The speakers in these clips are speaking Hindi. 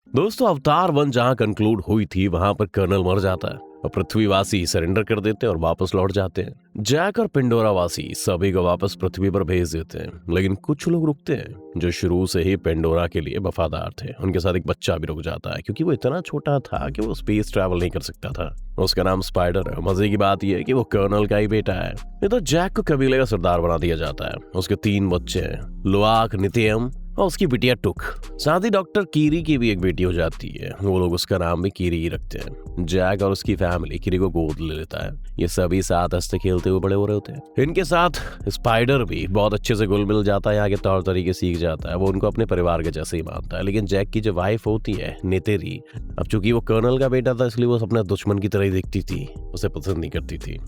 दोस्तों, अवतार 1 जहां कंक्लूड हुई थी वहां पर कर्नल मर जाता है और पृथ्वीवासी सरेंडर कर देते हैं और वापस लौट जाते हैं। जैक और पिंडोरा वासी सभी को वापस पृथ्वी पर भेज देते हैं, लेकिन कुछ लोग रुकते हैं जो शुरू से ही पेंडोरा के लिए वफादार थे। उनके साथ एक बच्चा भी रुक जाता है क्योंकि वो इतना छोटा था कि वो स्पेस ट्रैवल नहीं कर सकता था। उसका नाम स्पाइडर है। मजे की बात यह है कि वो कर्नल का ही बेटा है। ये तो जैक को कबीले का सरदार बना दिया जाता है। उसके 3 बच्चे हैं, लुआक, नितियम और उसकी बिटिया टुक। साथ ही डॉक्टर कीरी की भी एक बेटी हो जाती है। वो लोग उसका नाम भी कीरी ही रखते हैं। जैक और उसकी फैमिली कीरी को गोद ले लेता है। ये सभी साथ हंसते खेलते हुए बड़े हो रहे होते हैं। इनके साथ स्पाइडर भी बहुत अच्छे से घुल मिल जाता है, यहाँ के तौर तरीके सीख जाता है। वो उनको अपने परिवार के जैसे ही मानता है। लेकिन जैक की जो वाइफ होती है नेतेरी, अब चूंकि वो कर्नल का बेटा था इसलिए वो अपने दुश्मन की तरह ही दिखती थी, उसे पसंद नहीं करती थी।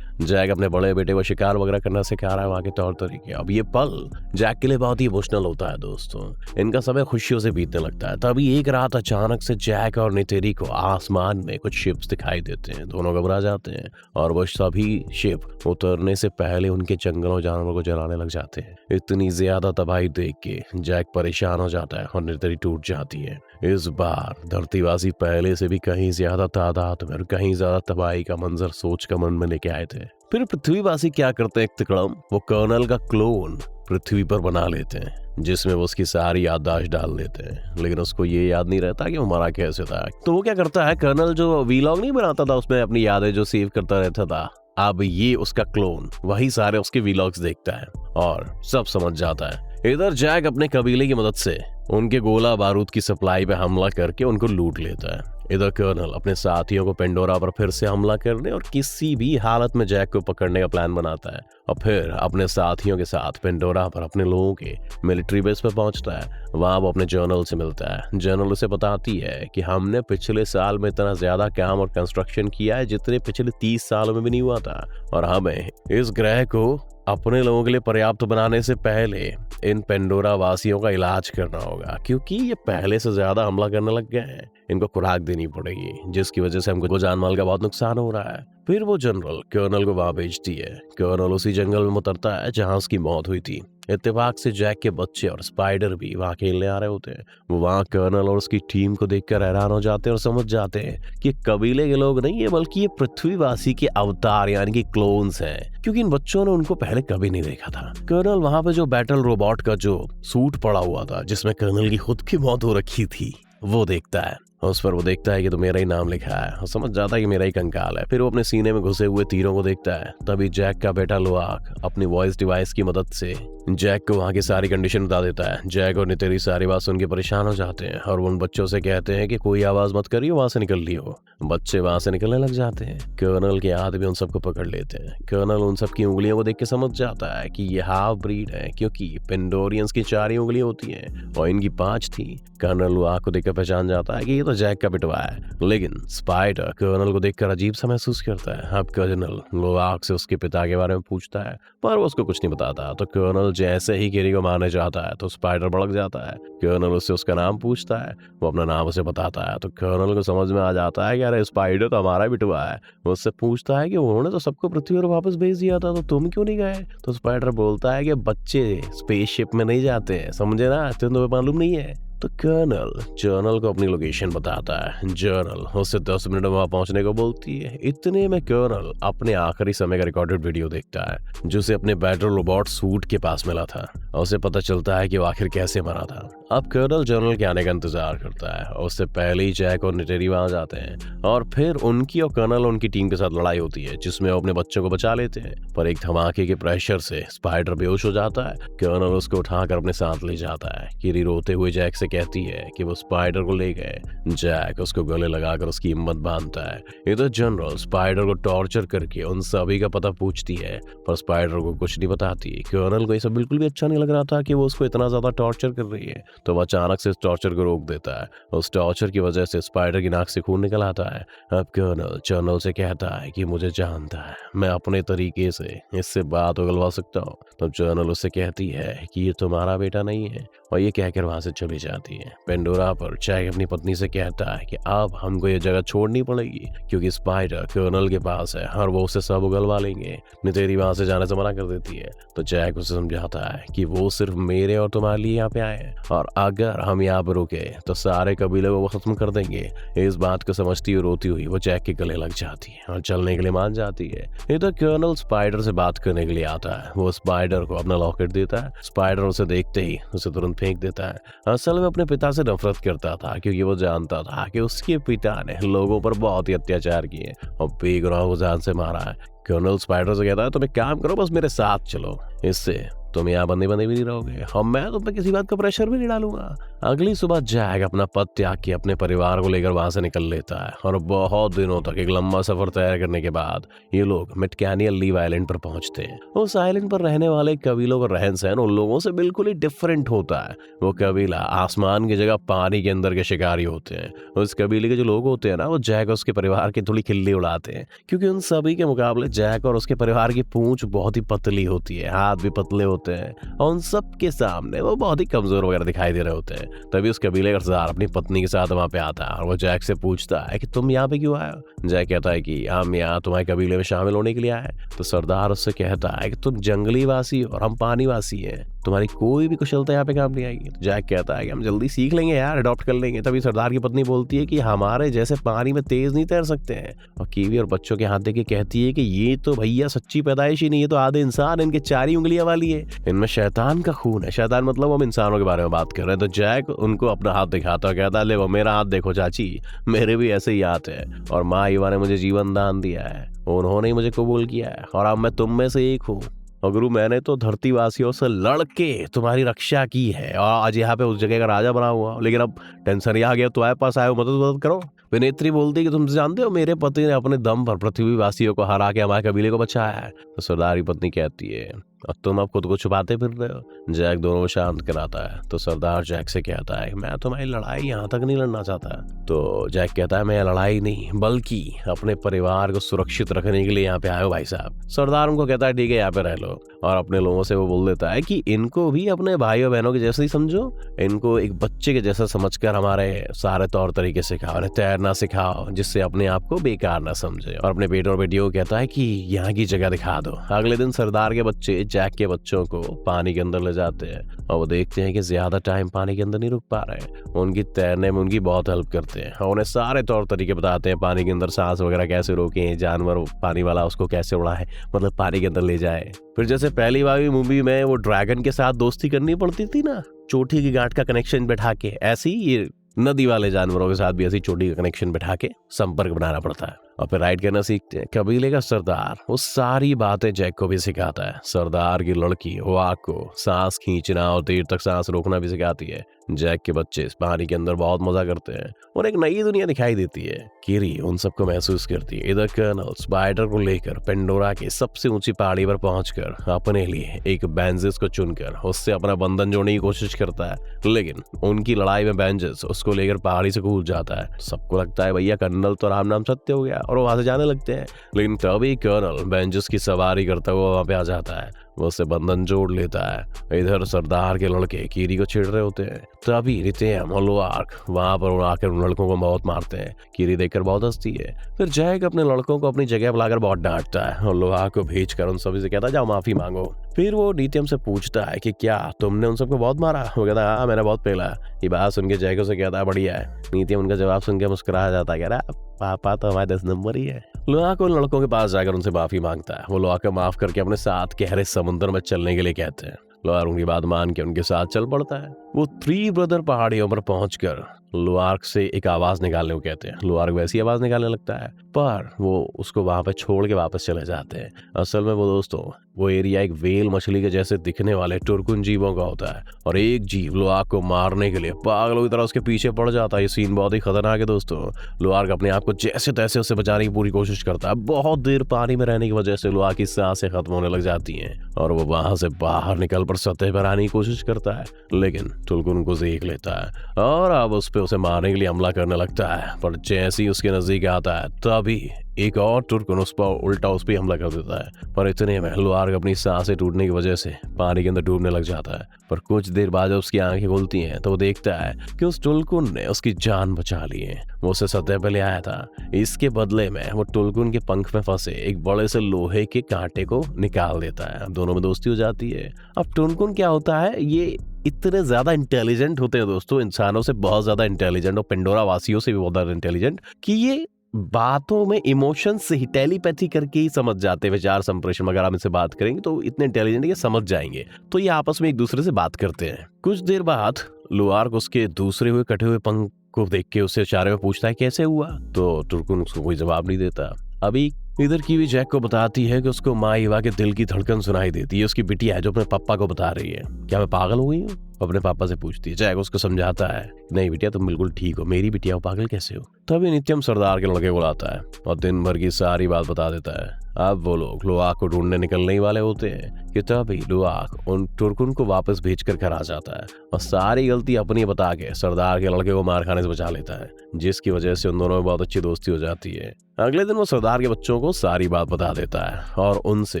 जैक अपने बड़े बेटे को शिकार वगैरह करना सिखा रहा है वहाँ के तौर तरीके। अब ये पल जैक के लिए बहुत ही इमोशनल होता है। दोस्तों, इनका समय खुशियों से बीतने लगता है। तभी एक रात अचानक से जैक और नितेरी को आसमान में कुछ शिप्स दिखाई देते हैं। दोनों घबरा जाते हैं और वो सभी शिप उतरने से पहले उनके जंगलों जानवरों को जलाने लग जाते हैं। इतनी ज्यादा तबाही देख के जैक परेशान हो जाता है और नितेरी टूट जाती है। इस बार धरतीवासी पहले से भी कहीं ज्यादा तादाद में और कहीं ज्यादा तबाही का मंजर सोच कर मन में लेके आए थे। फिर पृथ्वीवासी क्या करते हैं, एक तिकड़म वो कर्नल का क्लोन पृथ्वी पर बना लेते हैं, जिसमें वो उसकी सारी याददाश्त डाल देते हैं। लेकिन उसको ये याद नहीं रहता कि वो मरा कैसे था। तो वो क्या करता है, कर्नल जो वीलॉग नहीं बनाता था उसमें अपनी यादें जो सेव करता रहता था, अब ये उसका क्लोन वही सारे उसके वीलॉग्स देखता है और सब समझ जाता है। इधर जैक अपने कबीले की मदद से उनके गोला बारूद की सप्लाई पे हमला करके उनको लूट लेता है। इधर कर्नल अपने साथियों को पेंडोरा पर फिर से हमला करने और किसी भी हालत में जैक को पकड़ने का प्लान बनाता है और फिर अपने साथियों के साथ पेंडोरा पर अपने लोगों के मिलिट्री बेस पर पहुंचता है। वहां वो अपने जर्नल से मिलता है। जर्नल उसे बताती है कि हमने पिछले साल में इतना ज्यादा काम और कंस्ट्रक्शन किया है जितने पिछले 30 सालों में भी नहीं हुआ था, और हमें इस ग्रह को अपने लोगों के लिए पर्याप्त बनाने से पहले इन पेंडोरा वासियों का इलाज करना होगा, क्योंकि ये पहले से ज्यादा हमला करने लग गए हैं। इनको खुराक देनी पड़ेगी, जिसकी वजह से हमको जान माल का बहुत नुकसान हो रहा है। फिर वो जनरल कर्नल को वहां भेजती है। कर्नल उसी जंगल में उतरता है जहां उसकी मौत हुई थी। इत्तेफाक से जैक के बच्चे और स्पाइडर भी वहां खेलने आ रहे होते हैं। वो वहां कर्नल और उसकी टीम को देखकर हैरान हो जाते हैं और समझ जाते हैं कि कबीले के लोग नहीं है, बल्कि ये पृथ्वीवासी के अवतार यानी कि क्लोन्स हैं, क्योंकि इन बच्चों ने उनको पहले कभी नहीं देखा था। कर्नल वहां पे जो बैटल रोबोट का जो सूट पड़ा हुआ था जिसमें कर्नल की खुद की मौत हो रखी थी, वो देखता है। उस पर वो देखता है कि तो मेरा ही नाम लिखा है और समझ जाता है कि मेरा ही कंकाल है। फिर वो अपने सीने में घुसे हुए तीरों को देखता है। तभी जैक का बेटा लुआक अपनी वॉइस डिवाइस की मदद से जैक को वहां की सारी कंडीशन बता देता है। जैक और नितेरी सारी बात सुन के परेशान हो जाते हैं और उन बच्चों से कहते हैं कि कोई आवाज मत करियो, वहां से निकल लियो। बच्चे वहां से निकलने लग जाते हैं। कर्नल के हाथ भी उन सबको पकड़ लेते हैं। कर्नल उन सबकी उंगलियों को देख के समझ जाता है कि ये हाफ ब्रीड है, क्योंकि पेंडोरियंस की 4 ही उंगलियां होती हैं और इनकी 5 थी। कर्नल लुआक को देखकर पहचान जाता है कि ये तो जैक का बिटवा है। लेकिन स्पाइडर कर्नल को देखकर अजीब सा महसूस करता है। अब कर्नल लुआक से उसके पिता के बारे में पूछता है, पर वो उसको कुछ नहीं बताता। तो कर्नल जैसे ही कीरी को मारने जाता है तो स्पाइडर भड़क जाता है। कर्नल उससे उसका नाम पूछता है, वो अपना नाम उसे बताता है। तो कर्नल को समझ में आ जाता है कि अरे स्पाइडर तो हमारा बिटवा है। वो उससे पूछता है कि उन्होंने तो सबको पृथ्वी पर वापस भेज दिया था, तो तुम क्यों नहीं गए? तो स्पाइडर बोलता है कि बच्चे स्पेसशिप में नहीं जाते हैं, समझे ना, तुम्हें मालूम नहीं है। तो कर्नल जर्नल को अपनी लोकेशन बताता है। जर्नल उससे 10 मिनट में वहां पहुंचने को बोलती है। इतने में कर्नल अपने आखिरी समय का रिकॉर्डेड वीडियो देखता है जो उसे अपने बैटल रोबोट सूट के पास मिला था, और उसे पता चलता है कि वो आखिर कैसे मरा था। अब कर्नल जर्नल के आने का इंतजार करता है और उससे पहले ही जैक और निटेरी वहां जाते हैं और फिर उनकी और कर्नल उनकी टीम के साथ लड़ाई होती है, जिसमें वो अपने बच्चों को बचा लेते हैं। पर एक धमाके के प्रेशर से स्पाइडर बेहोश हो जाता है। कर्नल उसको उठाकर अपने साथ ले जाता है। कीरी रोते हुए जैक से कहती है कि वो स्पाइडर को ले गए। जैक उसको गले लगाकर उसकी हिम्मत बांधता है। इधर जनरल स्पाइडर को टॉर्चर करके उन सभी का पता पूछती है, पर स्पाइडर को कुछ नहीं बताती। कर्नल को ये सब बिल्कुल भी अच्छा नहीं लग रहा था कि वो उसको इतना ज्यादा टॉर्चर कर रही है, तो वह अचानक से इस टॉर्चर को रोक देता है। उस टॉर्चर की वजह से स्पाइडर की नाक से खून निकल आता है। अब कर्नल जनरल से कहता है कि मुझे जानता है, मैं अपने तरीके से इससे बात उगलवा सकता हूँ। तब जनरल उससे कहती है कि ये तुम्हारा बेटा नहीं है, और ये कहकर वहां से चली जाती है। पेंडोरा पर जैक अपनी पत्नी से कहता है कि अब हमको ये जगह छोड़नी पड़ेगी क्योंकि स्पाइडर कर्नल के पास है और वो उसे सब उगलवा लेंगे। नितेरी वहां से जाने से मना कर देती है तो जैक उसे समझाता है कि वो सिर्फ मेरे और तुम्हारे लिए यहाँ पे आए हैं और अगर हम यहाँ पर रुके तो सारे कबीले को वो खत्म कर देंगे। इस बात को समझती हुई रोती हुई वो जैक के गले लग जाती है और चलने के लिए मान जाती है। इधर कर्नल स्पाइडर से बात करने के लिए आता है। वो स्पाइडर को अपना लॉकेट देता है। स्पाइडर उसे देखते ही उसे तुरंत फेंक देता है। असल में अपने पिता से नफरत करता था क्योंकि वो जानता था कि उसके पिता ने लोगों पर बहुत ही अत्याचार किए और बेगुनाह को जान से मारा है। कर्नल स्पाइडर से कहता है तुम एक काम करो, बस मेरे साथ चलो, इससे तुम यहाँ बंदे बंदे भी नहीं रहोगे और मैं तुम पे किसी बात का प्रेशर भी नहीं डालूंगा। अगली सुबह जैक अपना पद त्याग के अपने परिवार को लेकर वहां से निकल लेता है और बहुत दिनों तक एक लंबा सफर तय करने के बाद ये लोग मिटकैनियल लीव आइलैंड पर पहुंचते हैं। उस आइलैंड पर रहने वाले कबीलों का रहन सहन उन लोगों से बिल्कुल ही डिफरेंट होता है। वो कबीला आसमान की जगह पानी के अंदर के शिकारी होते हैं। उस कबीले के जो लोग होते हैं ना, वो जैक और उसके परिवार की थोड़ी खिल्ली उड़ाते हैं क्योंकि उन सभी के मुकाबले जैक और उसके परिवार की पूंछ बहुत ही पतली होती है, हाथ भी पतले होते हैं और उन सब के सामने वो बहुत ही कमजोर वगैरह दिखाई दे रहे होते हैं। तभी उस कबीले का सरदार अपनी पत्नी के साथ वहां पे आता है और वो जैक से पूछता है कि तुम यहाँ पे क्यों आए हो। जैक कहता है कि हम यहाँ तुम्हारे कबीले में शामिल होने के लिए आए। तो सरदार उससे कहता है कि तुम जंगली वासी और हम पानी वासी हैं, तुम्हारी कोई भी कुशलता यहाँ पे काम नहीं आएगी। तो जैक कहता है कि हम जल्दी सीख लेंगे यार, अडॉप्ट कर लेंगे। तभी सरदार की पत्नी बोलती है कि हमारे जैसे पानी में तेज नहीं तैर सकते हैं और कीवी और बच्चों के हाथ देके कहती है कि ये तो भैया सच्ची पैदाइश ही नहीं है, तो आधे इंसान, इनके 4 ही उंगलियां वाली है, इनमें शैतान का खून है। शैतान मतलब हम इंसानों के बारे में बात कर रहे हैं। तो जैक उनको अपना हाथ दिखाता है, कहता है ले वो मेरा हाथ देखो चाची, मेरे भी ऐसे ही हाथ है और माँ ईवा ने मुझे जीवन दान दिया है, उन्होंने ही मुझे कबूल किया है और अब मैं तुम में से एक हूँ। और गुरु मैंने तो धरतीवासियों से लड़के तुम्हारी रक्षा की है और आज यहाँ पे उस जगह का राजा बना हुआ, लेकिन अब टेंशन ही आ गया, तुम्हारे पास आए हो, मदद करो। विनेत्री बोलती है कि तुम जानते हो मेरे पति ने अपने दम पर पृथ्वीवासियों को हरा के हमारे कबीले को बचाया है। तो सरदार की पत्नी कहती है और तुम अब खुद को छुपाते फिर रहे हो। जैक दोनों को शांत कराता है। तो सरदार जैक से कहता है मैं तुम्हारी लड़ाई यहाँ तक नहीं लड़ना चाहता। तो जैक कहता है मैं लड़ाई नहीं बल्कि अपने परिवार को सुरक्षित रखने के लिए यहाँ पे आए हो भाई साहब। सरदार उनको कहता है ठीक है यहाँ पे रह लो और अपने लोगों से वो बोल देता है कि इनको भी अपने भाइयों बहनों के जैसे ही समझो, इनको एक बच्चे के जैसा समझकर हमारे सारे तौर तरीके सिखाओ, उन्हें तैरना सिखाओ जिससे अपने आप को बेकार ना समझे। और अपने बेटे और बेटियों को कहता है कि यहाँ की जगह दिखा दो। अगले दिन सरदार के बच्चे जैक के बच्चों को पानी के अंदर ले जाते हैं और वो देखते हैं कि ज्यादा टाइम पानी के अंदर नहीं रुक पा रहे। उनकी तैरने में उनकी बहुत हेल्प करते हैं और उन्हें सारे तौर तरीके बताते हैं, पानी के अंदर सांस वगैरह कैसे रोकें, जानवर पानी वाला उसको कैसे उड़ाए, मतलब पानी के अंदर ले जाए। फिर जैसे पहली वाली मूवी में वो ड्रैगन के साथ दोस्ती करनी पड़ती थी ना, चोटी की गांठ का कनेक्शन बैठा के, ऐसे ही ये नदी वाले जानवरों के साथ भी ऐसी चोटी का कनेक्शन बैठा के संपर्क बनाना पड़ता है और फिर राइड करना सीखते हैं। कबीले का सरदार वो सारी बातें जैक को भी सिखाता है। सरदार की लड़की वाक को सांस खींचना और देर तक सांस रोकना भी सिखाती है। जैक के बच्चे इस पानी के अंदर बहुत मजा करते हैं और एक नई दुनिया दिखाई देती है। कीरी उन सबको महसूस करती है। इधर कर्नल स्पाइडर को लेकर पेंडोरा की सबसे ऊंची पहाड़ी पर पहुंचकर अपने लिए एक बेंजिस को चुनकर उससे अपना बंधन जोड़ने की कोशिश करता है, लेकिन उनकी लड़ाई में बेंजिस उसको लेकर पहाड़ी से कूद जाता है। सबको लगता है भैया कर्नल तो राम नाम सत्य हो गया और वो वहां से जाने लगते हैं, लेकिन तभी कर्नल बेंजिस की सवारी करता हुआ वहां पे आ जाता है। वो उससे बंधन जोड़ लेता है। इधर सरदार के लड़के कीरी को छेड़ रहे होते हैं, तभी रितेम और लुआर्क वहां पर आकर उन लड़कों को बहुत मारते हैं। कीरी देखकर बहुत हंसती है। फिर जैक अपने लड़कों को अपनी जगह बुलाकर बहुत डांटता है और लुआर्क को भेजकर उन सभी से कहता है जाओ माफी मांगो। फिर वो नीतियम से पूछता है कि क्या तुमने उन सबको बहुत मारा? वो कहता है हाँ मैंने बहुत पेला। ये बात सुन के जैक से कहता है बढ़िया है। नीतियम उनका जवाब सुन के मुस्कुराया जाता है, कह रहा पापा तो हमारे 10 नंबर ही है। लुआर्क को उन लड़कों के पास जाकर उनसे माफी मांगता है। वो लुआर्क को माफ करके अपने साथ गहरे समुद्र में चलने के लिए कहते हैं। लुआर्क उनकी बात मान के उनके साथ चल पड़ता है। वो 3 ब्रदर पहाड़ियों पर पहुंचकर लुआर्क से एक आवाज निकालने को कहते हैं। लुआर्क वैसी आवाज निकालने लगता है, पर वो उसको वहां पे छोड़ के वापस चले जाते हैं। असल में वो दोस्तों वो एरिया एक वेल मछली के जैसे दिखने वाले टुरकुन जीवों का होता है और एक जीव लुआर्क को मारने के लिए पागलों की तरह उसके पीछे पड़ जाता है। ये सीन बहुत ही खतरनाक है दोस्तों। लुआर्क अपने आप को जैसे तैसे उससे बचाने की पूरी कोशिश करता है। बहुत देर पानी में रहने की वजह से लुआर्क की सांसें खत्म होने लग जाती हैं और वो वहां से बाहर निकल पर सतह पर आने की कोशिश करता है, लेकिन टुरकुन उनको देख लेता है और अब उस पे उसे मारने के लिए हमला करने लगता है। पर जैसे ही उसके नजदीक आता है तभी एक और तुर्कन उस पर उल्टा उस पर हमला कर देता है, पर इतने में लुआर्ग अपनी सांसें टूटने की वजह से पानी के अंदर डूबने लग जाता है। पर कुछ देर बाद जब उसकी आंखें खुलती हैं तो वो देखता है कि उस टुलकुन ने उसकी जान बचा ली है। वो उसे सतह पे ले आया था। इसके बदले में वो टुलकुन के पंख में फंसे एक बड़े से लोहे के कांटे को निकाल देता है। अब दोनों में दोस्ती हो जाती है। अब टुलकुन क्या होता है, ये इतने ज्यादा इंटेलिजेंट होते हैं दोस्तों, इंसानों से बहुत ज्यादा इंटेलिजेंट और पेंडोरा वासियों से भी बहुत ज्यादा इंटेलिजेंट, कि ये बातों में इमोशन से ही टेलीपैथी करके ही समझ जाते हैं। विचार संप्रेषण अगर आप इनसे बात करेंगे तो इतने इंटेलिजेंट ये समझ जाएंगे। तो ये आपस में एक दूसरे से बात करते हैं। कुछ देर बाद लुआर्ग उसके दूसरे हुए कटे हुए पंख को देख के उससे इशारे में पूछता है कैसे हुआ, तो टुलकुन उसको कोई जवाब नहीं देता। अभी इधर कीवी जैक को बताती है कि उसको माँ ईवा के दिल की धड़कन सुनाई देती है। उसकी बिटिया है जो अपने पापा को बता रही है, क्या मैं पागल हो गई हूँ? अपने पापा से पूछती है। जैक उसको समझाता है, नहीं बिटिया तुम बिल्कुल ठीक हो, मेरी बिटिया हो, पागल कैसे हो? तभी नित्यम सरदार के लड़के को लाता है और दिन भर की सारी बात बता देता है। अब वो लोग लुआक को ढूंढने निकलने ही वाले होते हैं कि तभी लुआक उन टुरकुन को वापस भेजकर घर आ जाता है और सारी गलती अपनी बता के सरदार के लड़के को मार खाने से बचा लेता है, जिसकी वजह से उन दोनों में बहुत अच्छी दोस्ती हो जाती है। अगले दिन वो सरदार के बच्चों को सारी बात बता देता है और उनसे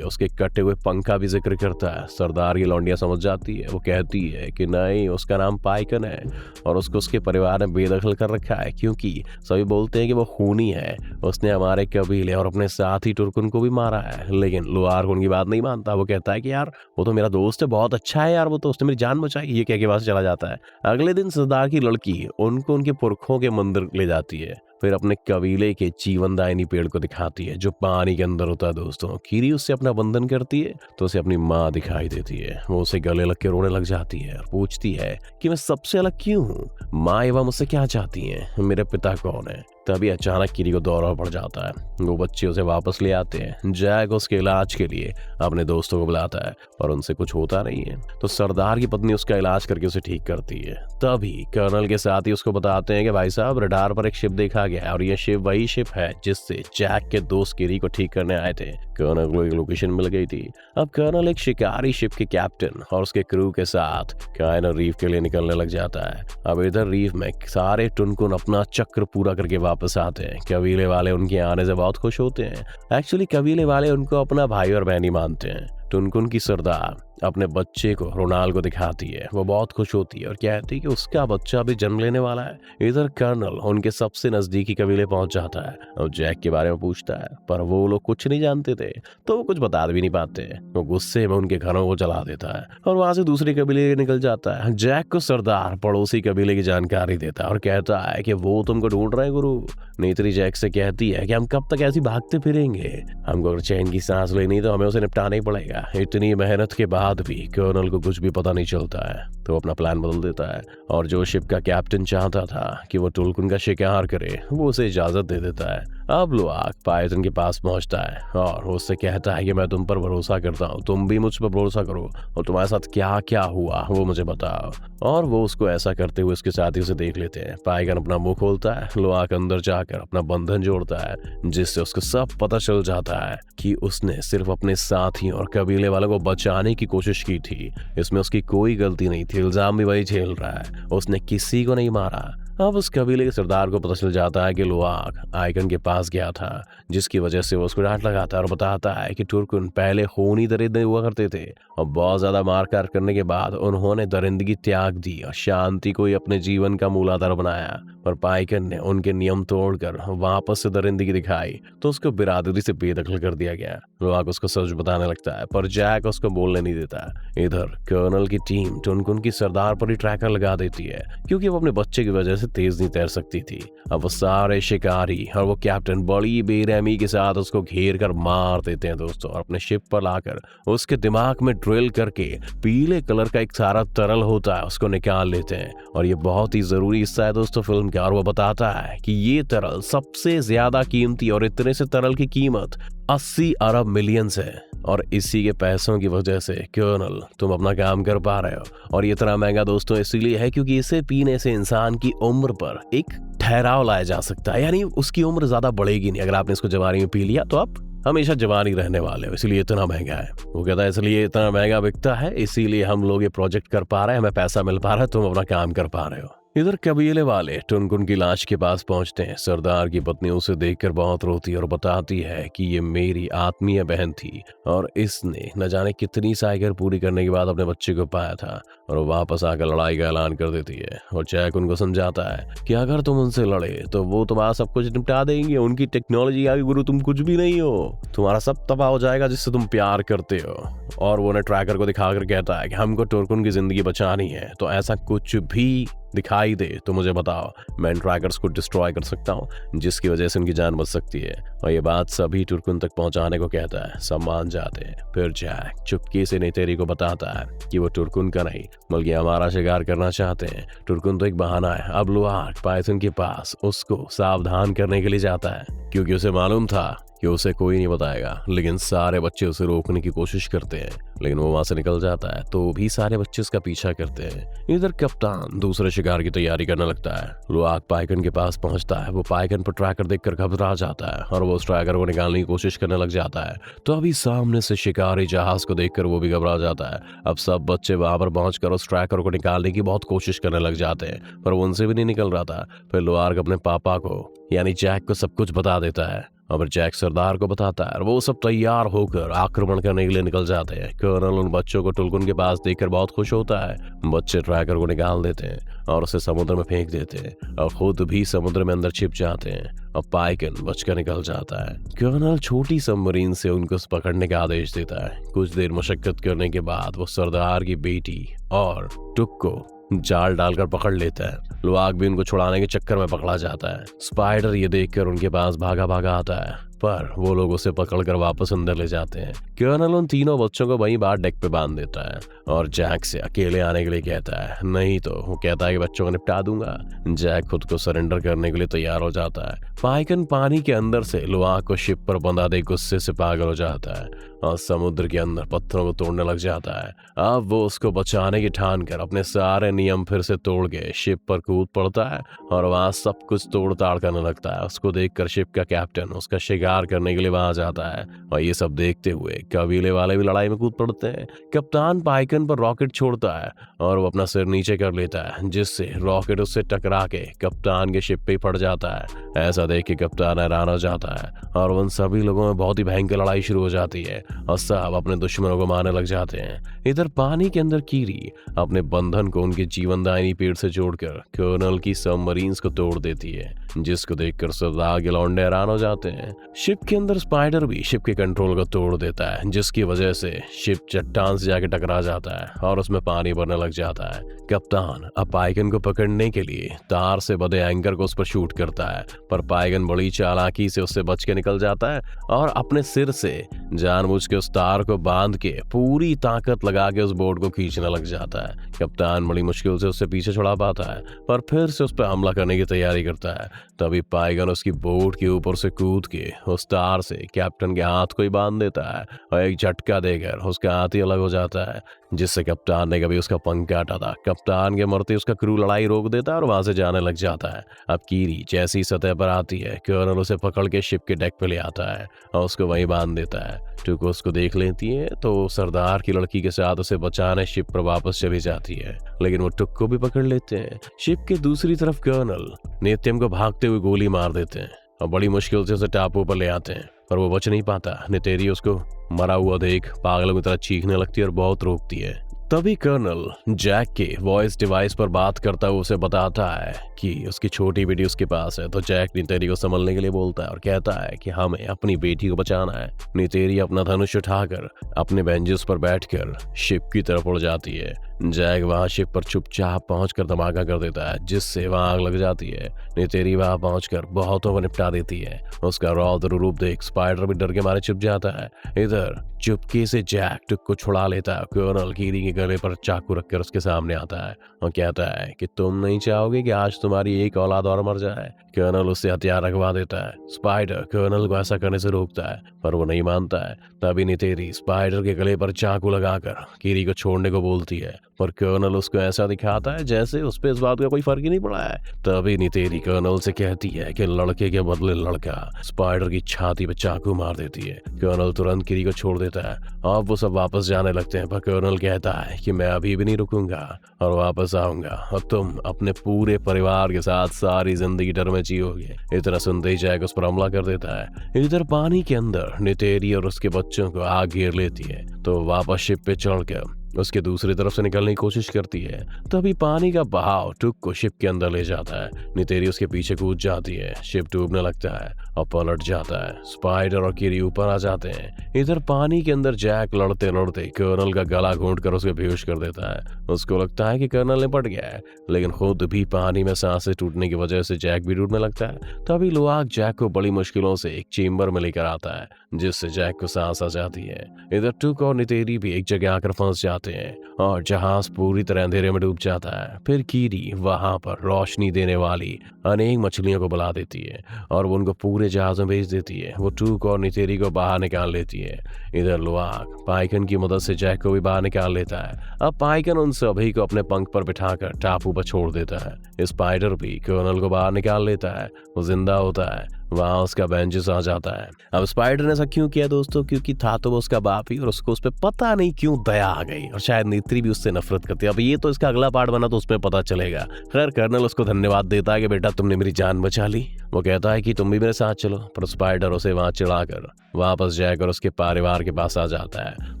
उसके कटे हुए पंख का भी जिक्र करता है। सरदार की लौंडिया समझ जाती है। वो कहती है कि नहीं, उसका नाम पाइकन है और उसको उसके परिवार ने बेदखल कर रखा है क्योंकि सभी बोलते हैं कि वो खूनी है। उसने हमारे कबीले और अपने साथी टुरकुन को भी मारा है। लेकिन लुआर्ग उनकी बात नहीं मानता। वो कहता है कि यार वो तो मेरा दोस्त है, बहुत अच्छा है यार, वो तो उसने मेरी जान बचाई। ये कह के वहां से चला जाता है। अगले दिन सरदार की लड़की उनको उनके पुरखों के मंदिर ले जाती है, फिर अपने कबीले के जीवनदायिनी पेड़ को दिखाती है जो पानी के अंदर होता है दोस्तों। कीरी उससे अपना बंधन करती है तो उसे अपनी माँ दिखाई देती है। वो उसे गले लग के रोने लग जाती है और पूछती है कि मैं सबसे अलग क्यों हूँ? माँ एवं मुझसे क्या चाहती हैं? मेरे पिता कौन है? तभी अचानक कीरी को दौरा पड़ जाता है। वो बच्चे उसे वापस ले आते हैं। जैक उसके इलाज के लिए अपने दोस्तों को बुलाता है पर उनसे कुछ होता नहीं है, तो सरदार की पत्नी उसका इलाज करके उसे ठीक करती है। तभी कर्नल के साथ ही उसको बताते हैं कि भाई साहब रडार पर एक शिप देखा गया है और ये शिप वही शिप है जिससे जैक के दोस्त कीरी को ठीक करने आए थे। कर्नल को एक लोकेशन मिल गई थी। अब कर्नल एक शिकारी शिप के कैप्टन और उसके क्रू के साथ कायना रीफ के लिए निकलने लग जाता है। अब इधर रीफ में सारे टुनकुन अपना चक्र पूरा करके वापस आते हैं। कबीले वाले उनके आने से बहुत खुश होते हैं। एक्चुअली कबीले वाले उनको अपना भाई और बहन ही मानते हैं। टुनकुन की सरदार अपने बच्चे को रोनाल्ड को दिखाती है। वो बहुत खुश होती है और कहती है कि उसका बच्चा भी जन्म लेने वाला है। इधर कर्नल उनके सबसे नजदीकी कबीले पहुंच जाता है और जैक के बारे में पूछता है, पर वो लोग कुछ नहीं जानते थे तो वो कुछ बता भी नहीं पाते। वो गुस्से में उनके घरों को जला देता है और वहां से दूसरे कबीले निकल जाता है। जैक को सरदार पड़ोसी कबीले की जानकारी देता है और कहता है कि वो तुमको ढूंढ रहे हैं गुरु। नेत्री जैक से कहती है कि हम कब तक ऐसी भागते फिरेंगे, हमको अगर चैन की सांस लेनी तो हमें उसे निपटाना ही पड़ेगा। इतनी मेहनत के बाद भी कर्नल को कुछ भी पता नहीं चलता है तो अपना प्लान बदल देता है और जो शिप का कैप्टन चाहता था कि वो टुलकुन का शिकार करे वो उसे इजाजत दे देता है। अब लुआक पायथन के पास पहुंचता है और उससे कहता है कि मैं तुम पर भरोसा करता हूँ, तुम भी मुझ पर भरोसा करो और तुम्हारे साथ क्या क्या हुआ वो मुझे बताओ। और वो उसको ऐसा करते हुए उसके साथी उसे देख लेते हैं। पायथन अपना मुंह खोलता है। लुआक अंदर जाकर अपना बंधन जोड़ता है जिससे उसको सब पता चल जाता है कि उसने सिर्फ अपने साथी और कबीले वालों को बचाने की कोशिश की थी। इसमें उसकी कोई गलती नहीं थी, इल्जाम भी वही झेल रहा है, उसने किसी को नहीं मारा। अब उस कबीले के सरदार को पता चल जाता है कि लुआक आइकन के पास गया था, जिसकी वजह से वो उसको डांट लगाता है और बताता है कि टुरकुन पहले खूनी दरिंदे हुआ करते थे और बहुत ज्यादा मारकाट करने के बाद उन्होंने दरिंदगी त्याग दी और शांति को ही अपने जीवन का मूलाधार बनाया। पर पाइकन ने उनके नियम तोड़कर वापस से दरिंदगी दिखाई तो उसको बिरादरी से बेदखल कर दिया गया। लुआक उसको सच बताने लगता है पर जैक उसको बोलने नहीं देता। इधर कर्नल की टीम टुनकुन की सरदार पर ही ट्रैकर लगा देती है क्योंकि वो अपने बच्चे की वजह से तेज नहीं तैर सकती थी। अब वो सारे शिकारी और वो कैप्टन बड़ी बेरहमी के साथ उसको घेर कर मार देते हैं दोस्तों और अपने शिप पर लाकर उसके दिमाग में ड्रिल करके पीले कलर का एक सारा तरल होता है उसको निकाल लेते हैं। और ये बहुत ही जरूरी हिस्सा है दोस्तों फिल्म का, और वो बताता है कि ये तरल सबसे ज्यादा कीमती और इतने से तरल की कीमत 80 अरब मिलियंस है और इसी के पैसों की वजह से कर्नल तुम अपना काम कर पा रहे हो। और ये इतना महंगा दोस्तों इसीलिए है क्योंकि इसे पीने से इंसान की उम्र पर एक ठहराव लाया जा सकता है, यानी उसकी उम्र ज्यादा बढ़ेगी नहीं। अगर आपने इसको जवानी में पी लिया तो आप हमेशा जवान ही रहने वाले हो, इसलिए इतना महंगा है। वो कहता है इसलिए इतना महंगा बिकता है, इसीलिए हम लोग ये प्रोजेक्ट कर पा रहे हैं, हमें पैसा मिल पा रहा है, तुम अपना काम कर पा रहे हो। इधर कबीले वाले टुनकुन की लाश के पास पहुंचते हैं। सरदार की पत्नी उसे देखकर बहुत रोती और बताती है कि ये मेरी आत्मीय बहन थी और इसने न जाने कितनी साइकिल पूरी करने के बाद अपने बच्चे को पाया था। और वो वापस आकर लड़ाई का ऐलान कर देती है और जैक उनको समझाता है कि अगर तुम उनसे लड़े तो वो तुम्हारा सब कुछ निपटा देंगे। उनकी टेक्नोलॉजी आगे गुरु, तुम कुछ भी नहीं हो, तुम्हारा सब तबाह हो जाएगा जिससे तुम प्यार करते हो। और वो उन्हें ट्रैकर को दिखाकर कहता है कि हमको टुरकुन की जिंदगी बचानी है, तो ऐसा कुछ भी दिखाई दे तो मुझे बताओ, मैं इन ट्रैकर्स को डिस्ट्रॉय कर सकता हूँ जिसकी वजह से उनकी जान बच सकती है। और ये बात सभी टुरकुन तक पहुंचाने को कहता है। सब मान जाते हैं। फिर जैक चुपके से नेतेरी को बताता है कि वो टुरकुन का नहीं बल्कि हमारा शिकार करना चाहते हैं। टुरकुन तो एक बहाना है। अब लुआक पाइथन के पास उसको सावधान करने के लिए जाता है क्योंकि उसे मालूम था कि उसे कोई नहीं बताएगा, लेकिन सारे बच्चे उसे रोकने की कोशिश करते हैं। लेकिन वो वहां से निकल जाता है तो भी सारे बच्चे उसका पीछा करते हैं। इधर कप्तान दूसरे शिकार की तैयारी करने लगता है। लुआक पाइकन के पास पहुंचता है। वो पाइकन पर ट्रैकर देखकर घबरा जाता है और वो उस ट्रैकर को निकालने की कोशिश करने लग जाता है। तो अभी सामने से शिकारी जहाज को देखकर वो भी घबरा जाता है। अब सब बच्चे वहां पर पहुंचकर उस ट्रैकर को निकालने की बहुत कोशिश करने लग जाते हैं, पर वो उनसे भी नहीं निकल रहा था। फिर लुआक अपने पापा को यानी जैक को सब कुछ बता देता है और जैक सरदार को बताता है। वो सब तैयार होकर आक्रमण करने के लिए निकल जाते हैं। कर्नल उन बच्चों को टुलकुन के पास देखकर बहुत खुश होता है। बच्चे ट्रैकर को निकाल देते हैं और उसे समुद्र में फेंक देते हैं और खुद भी समुद्र में अंदर छिप जाते हैं। और पाइकन बचकर निकल जाता है। कर्नल छोटी सबमरीन से उनको पकड़ने का आदेश देता है। कुछ देर मशक्कत करने के बाद वो सरदार की बेटी और टुक को जाल डालकर पकड़ लेता है। लुआक भी उनको छुड़ाने के चक्कर में पकड़ा जाता है। स्पाइडर ये देखकर उनके पास भागा भागा आता है, पर वो लोग उसे पकड़कर वापस अंदर ले जाते हैं। कर्नल उन तीनों बच्चों को वहीं बाहर डेक पे बांध देता है और जैक से अकेले आने के लिए कहता है। नहीं तो वो कहता है कि बच्चों को निपटा दूंगा। जैक खुद को सरेंडर करने के लिए तैयार हो जाता है। पाइकन पानी के अंदर से लुआक को शिप पर बंधा दे गुस्से से पागल हो जाता है और समुद्र के अंदर पत्थरों को तोड़ने लग जाता है। अब वो उसको बचाने की ठान कर अपने सारे नियम फिर से तोड़ के शिप पर कूद पड़ता है और वहां सब कुछ तोड़ ताड़ करने लगता है। उसको देखकर शिप का कैप्टन उसका शिकार करने के लिए वहां जाता है और ये सब देखते हुए कबीले वाले भी लड़ाई में कूद पड़ते हैं। कप्तान पाइकन पर रॉकेट छोड़ता है और वो अपना सिर नीचे कर लेता है, जिससे रॉकेट उससे टकरा के कप्तान के शिप पे पड़ जाता है। ऐसा देख के कप्तान हैरान हो जाता है और उन सभी लोगों में बहुत ही भयंकर लड़ाई शुरू हो जाती है और सब अपने दुश्मनों को मारने लग जाते हैं। इधर पानी के अंदर कीरी अपने बंधन को उनके जीवनदायिनी पेड़ से जोड़कर कर्नल की सबमरीन्स को तोड़ देती है, जिसको देखकर सरदार के लौंडे हैरान हो जाते हैं। शिप के अंदर स्पाइडर भी शिप के कंट्रोल को तोड़ देता है, जिसकी वजह से शिप चट्टान से जाके टकरा जाता है और उसमें पानी भरने लग जाता है। कप्तान अब पाइकन को पकड़ने के लिए तार से बंधे एंकर को उस पर शूट करता है, पर पाइकन बड़ी चालाकी से उससे बच के निकल जाता है और अपने सिर से जानबूझ के उस तार को बांध के पूरी ताकत लगा के उस बोट को खींचने लग जाता है। कप्तान बड़ी मुश्किल से उससे पीछे छुड़ा पाता है, पर फिर से उस पर हमला करने की तैयारी करता है। तभी पाइकन उसकी बोट के ऊपर से कूद के उस तार से कैप्टन के हाथ को ही बांध देता है और एक झटका देकर उसका हाथ ही अलग हो जाता है, जिससे कप्तान ने कभी उसका पंख काटा था। कप्तान के मरते उसका क्रू लड़ाई रोक देता है और वहां से जाने लग जाता है। अब कीरी जैसी सतह पर आती है, कर्नल उसे पकड़ के शिप के डेक पे ले आता है और उसको वहीं बांध देता है। टुक उसको देख लेती है तो सरदार की लड़की के साथ उसे बचाने शिप पर वापस चली जाती है, लेकिन वो टुक को भी पकड़ लेते हैं। शिप के दूसरी तरफ कर्नल नित्यम को भागते हुए गोली मार देते हैं और बड़ी मुश्किल से उसे टापू पर ले आते हैं, पर वो बच नहीं पाता। नितेरी उसको मरा हुआ देख पागलों की तरह चीखने लगती है और बहुत रोकती है। तभी कर्नल जैक के वॉइस डिवाइस पर बात करता हुआ उसे बताता है कि उसकी छोटी बेटी उसके पास है। तो जैक नितेरी को संभलने के लिए बोलता है और कहता है कि हमें अपनी बेटी को बचाना है। नितेरी अपना धनुष उठाकर अपने बेंचेस पर बैठकर शिप की तरफ उड़ जाती है। जैक वहां शिप पर चुपचाप पहुंचकर धमाका कर देता है, जिससे वहां आग लग जाती है। नितेरी वहां पहुंचकर बहुतों को निपटा देती है। उसका रौद्र रूप देख स्पाइडर भी डर के मारे छिप जाता है। इधर चुपके से जैक टुक को छुड़ा लेता है। कर्नल कीरी के गले पर चाकू रखकर उसके सामने आता है और कहता है कि तुम नहीं चाहोगे कि आज तुम्हारी एक औलाद और मर जाए। कर्नल उससे हथियार रखवा देता है। स्पाइडर कर्नल को ऐसा करने से रोकता है, पर वो नहीं मानता है। तभी नितेरी स्पाइडर के गले पर चाकू लगाकर कीरी को छोड़ने को बोलती है, पर कर्नल उसको ऐसा दिखाता है जैसे उस पर इस बात का कोई फर्क ही नहीं पड़ा है। तभी नितेरी कर्नल से कहती है कि लड़के के बदले लड़का स्पाइडर की छाती पे चाकू मार देती है। कर्नल तुरंत किरी को छोड़ देता है। अब वो सब वापस जाने लगते हैं, पर कर्नल कहता है कि मैं अभी भी नहीं रुकूंगा और वापस आऊंगा और तुम अपने पूरे परिवार के साथ सारी जिंदगी डर में जियोगे। इतना सुनते ही जैक उस पर हमला कर देता है। इधर पानी के अंदर नितेरी और उसके बच्चों को आग घेर लेती है, तो वापस शिप पे चढ़कर उसके दूसरी तरफ से निकलने की कोशिश करती है। तभी पानी का बहाव टुक को शिप के अंदर ले जाता है। नितेरी उसके पीछे कूद जाती है। शिप डूबने लगता है और पलट जाता है। स्पाइडर और किरी ऊपर आ जाते हैं। इधर पानी के अंदर जैक लड़ते लड़ते कर्नल का गला घोंट कर उसे बेहोश कर देता है। उसको लगता है कि कर्नल निपट गया है, लेकिन खुद भी पानी में सांसें टूटने की वजह से जैक भी डूबने लगता है। तभी लुआक जैक को बड़ी मुश्किलों से एक चेम्बर में लेकर आता है, जिससे जैक को सांस आ जाती है। इधर टुक और नितेरी भी एक जगह आकर फंस जाते हैं और जहाज पूरी तरह अंधेरे में डूब जाता है। फिर कीरी वहां पर रोशनी देने वाली अनेक मछलियों को बुला देती है और वो उनको पूरे जहाज में भेज देती है। वो टूक और नितेरी को बाहर निकाल लेती है। इधर लुआक पाइकन की मदद से जैक को भी बाहर निकाल लेता है। अब पाइकन उन सभी को अपने पंख पर बिठाकर टापू पर छोड़ देता है। स्पाइडर भी कर्नल को बाहर निकाल लेता है। वो जिंदा होता है। वहां उसका बेंजिस आ जाता है। अब स्पाइडर ने ऐसा क्यों किया दोस्तों? क्योंकि था तो वो उसका बाप ही, और उसको उस पर पता नहीं क्यों दया आ गई, और शायद नीत्री भी उससे नफरत करती है। अब ये तो इसका अगला पार्ट बना तो उसमें पता चलेगा। खैर कर्नल उसको धन्यवाद देता है कि बेटा तुमने मेरी जान बचा ली। वो कहता है कि तुम भी मेरे साथ चलो, पर स्पाइडर उसे वहां चिढ़ाकर वापस जैक और उसके परिवार के पास आ जाता है।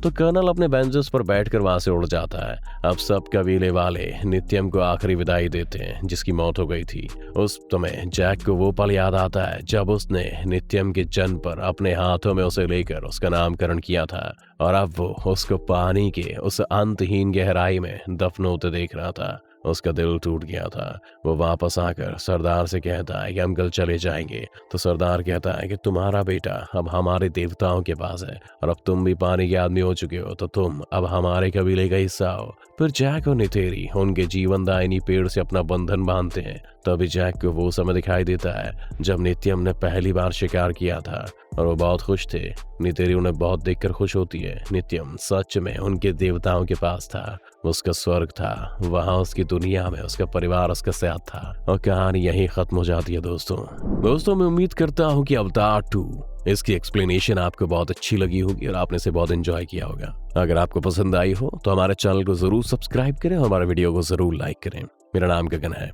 तो कर्नल अपने बेंचेस पर बैठकर वहां से उड़ जाता है। अब सब कबीले वाले नित्यम को आखिरी विदाई देते हैं, जिसकी मौत हो गई थी। उस समय जैक को वो पल याद आता है जब उसने नित्यम के जन्म पर अपने हाथों में उसे लेकर उसका नामकरण किया था, और अब वो उसको पानी के उस अंतहीन गहराई में दफन होते देख रहा था। उसका दिल टूट गया था। वो वापस आकर सरदार से कहता है कि हम कल चले जाएंगे। तो सरदार कहता है कि तुम्हारा बेटा अब हमारे देवताओं के पास है, और अब तुम भी पानी के आदमी हो चुके हो, तो तुम अब हमारे कबीले का हिस्सा हो। फिर जैक और नितेरी उनके जीवनदायिनी पेड़ से अपना बंधन बांधते हैं। तभी जैक को वो समय दिखाई देता है जब नित्यम ने पहली बार शिकार किया था, और वो बहुत खुश थे। नितेरी उन्हें बहुत देखकर खुश होती है। नित्यम सच में उनके देवताओं के पास था। उसका स्वर्ग था, वहां उसकी दुनिया में उसका परिवार उसका साथ था, और कहानी यहीं खत्म हो जाती है। दोस्तों मैं उम्मीद करता हूँ कि अवतार 2 इसकी एक्सप्लेनेशन आपको बहुत अच्छी लगी होगी और आपने इसे बहुत एंजॉय किया होगा। अगर आपको पसंद आई हो तो हमारे चैनल को जरूर सब्सक्राइब करें और हमारे वीडियो को जरूर लाइक करें। मेरा नाम गगन है।